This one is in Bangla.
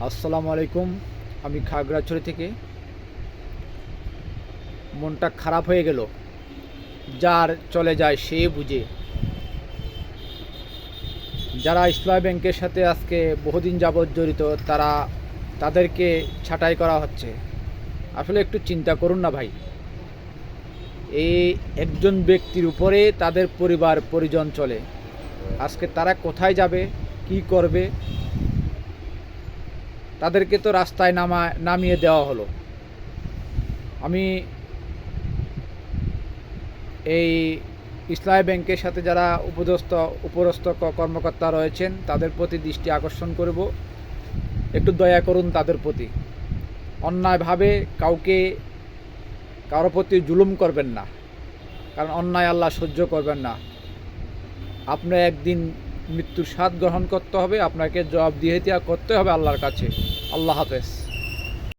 আসসালামু আলাইকুম। আমি খাগড়াছড়ি থেকে। মনটা খারাপ হয়ে গেল, যার চলে যায় সে বুঝে। যারা ইসলামী ব্যাংকের সাথে আজকে বহুদিন যাবৎ জড়িত, তাদেরকে ছাঁটাই করা হচ্ছে। আসলে একটু চিন্তা করুন না ভাই। এই একজন ব্যক্তির উপরে তাদের পরিবার পরিজন চলে। আজকে তারা কোথায় যাবে, কি করবে? তাদেরকে তো রাস্তায় নামিয়ে দেওয়া হলো। আমি এই ইসলামী ব্যাংকের সাথে যারা উপরস্থ কর্মকর্তা রয়েছেন, তাদের প্রতি দৃষ্টি আকর্ষণ করব, একটু দয়া করুন তাদের প্রতি। অন্যায়ভাবে কারো প্রতি জুলুম করবেন না, কারণ অন্যায় আল্লাহ সহ্য করবেন না। আপনার একদিন মৃত্যুর স্বাদ গ্রহণ করতে হবে, আপনাকে জবাবদিহিতা করতে হবে আল্লাহর কাছে। আল্লাহ হাফেজ।